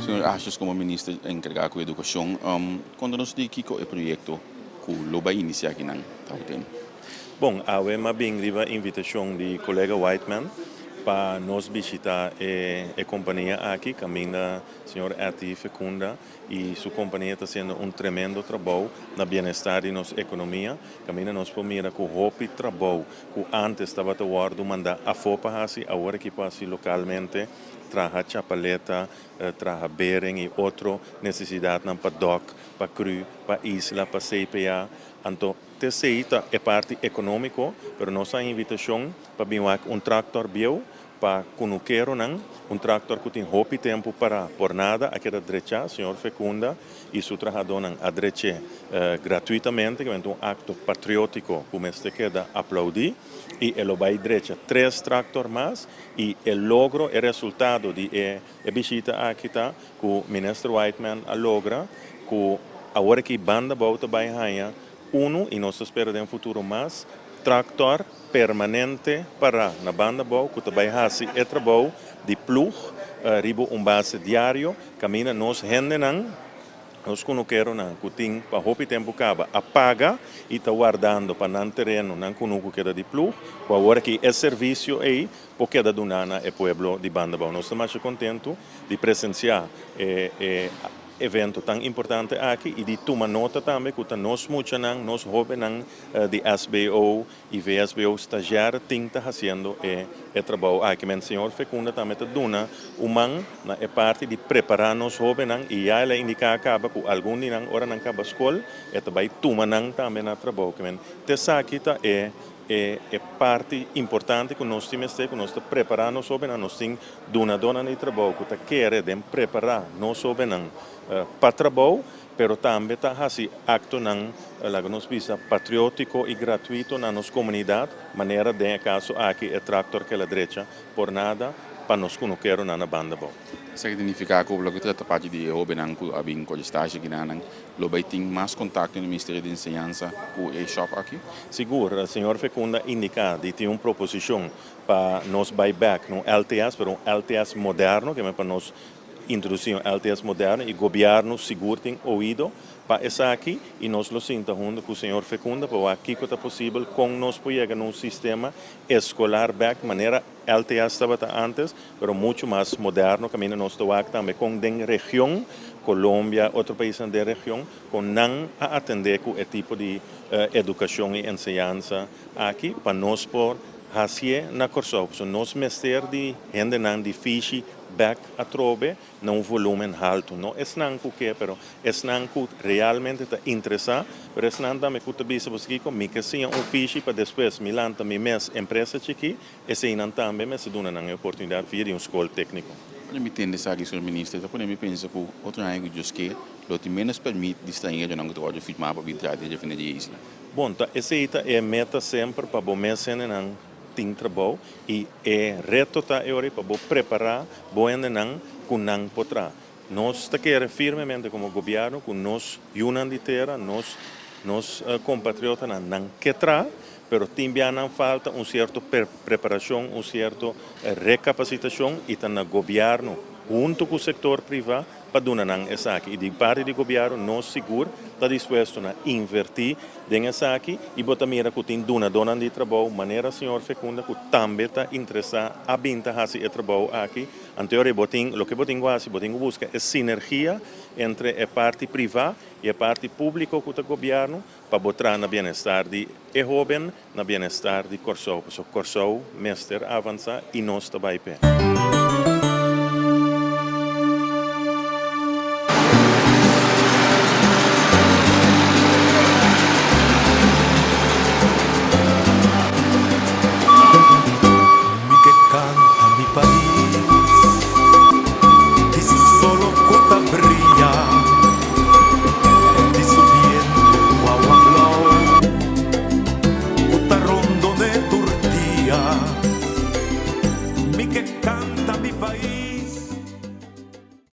Senhor Achas, como ministro encarregado com a educação, conta-nos de que é o projeto que o vai iniciar aqui na Tauten. Bom, há uma bem viva invitação de colega Whiteman para nos visitar a companhia aqui, caminha o senhor Ati Fecunda e sua companhia está fazendo tremendo trabalho na bem-estar de nossa economia. Caminha nos pomira com roupa e trabalho que antes estava a guardar mandar a fopa assim, agora que passa localmente traga chapaleta, traga bering e outra necessidade para dock, para cru, para isla, para CPA. Então, TCI é parte econômica, mas nossa invitação para vir tractor bio, para conocer tractor que tem roupa e tempo para por nada, aqui da direita, senhor Fecunda, e seu trabalhador a direita gratuitamente, que é acto patriótico, como este queda aplaudir, e ele vai direita 3 tractor mais, e o logro, o resultado de a visita aqui, que o ministro Whiteman logra, que agora que banda volta vai ganhar, e nós esperamos em futuro mais, tractor permanente para na banda boa, que também faz o trabalho de plug, ribo base diário, caminha nos rendenan, nós conhecemos que tem para roupa tempo acaba apaga e está guardando para não terreno, não conheço que é de plug, agora que é serviço aí, porque da dunana é pueblo de banda boa. Nós estamos contentes de presenciar evento tão importante aqui e de tomar nota também que nós muitos nós jovens de SBO e VSBO estagiários estão fazendo o trabalho aqui. Mas o senhor Fecunda também está dando uma parte de preparar nós jovens e já ele indica acaba que algum dia hora não acaba a escola e também tomar também no trabalho. Então, aqui é parte importante que nós temos que nós preparar nós jovens, nós temos dona de trabalho que quer preparar nós jovens para trabalho, pero também está assim acto nós visa patriótico e gratuito na nossa comunidade, maneira de caso aqui é tractor que é direita por nada para nós conhecer na banda boa. Isso significa que o trata parte de jovens que abin com estágio aqui na lo vai ter mais contato no Ministério de Enseñanza com o shop aqui? Seguro, o senhor Fecunda indica de ter uma proposição para nós buyback no LTS, pero LTS moderno, que é para nós introduzir LTS moderno e o governo seguro tem ouvido para essa aqui e nós lo sinta junto com o senhor Fecunda para aqui que é possível com nós chegar num sistema escolar back maneira LTS estava antes, mas muito mais moderno, caminho nós estamos também com a região Colômbia, outro país da região, com não a atender com o tipo de educação e ensinança aqui para nós por fazer na Corsou. Nós mestre de gente não difícil back a trove num volume alto. Não é não que pero é não que realmente está interessado, pero é não também que bisa você comigo que sim fiche para depois milanta mi mes empresa aqui, e se não também me se dona uma oportunidade de ir escola técnico. Quando me entende aqui, senhor ministro, então quando me pensa que outro ano que lo que menos permite distrair de não trabalho firmar para vir trazer de frente de isla. Bom, essa é a meta sempre para o mês não tem trabalho e é reto agora para preparar o não com não potrá. Nós queremos firmemente como governo que nós unam de terra, nós compatriotas não querem, pero também não falta certa preparação, certa recapacitação e está no governo junto com o setor privado para donar essa aqui. E de parte do governo, nós seguro está disposto a invertir nessa aqui e botar mira que tem dona de trabalho, maneira senhor Fecunda que também está interessado a binta fazer trabalho aqui. Anterior, o que botem busca é sinergia entre a parte privada e a parte pública do governo para botar na bem-estar de jovem, na bem-estar de Corsou. Corsou, mestre avança e nós também.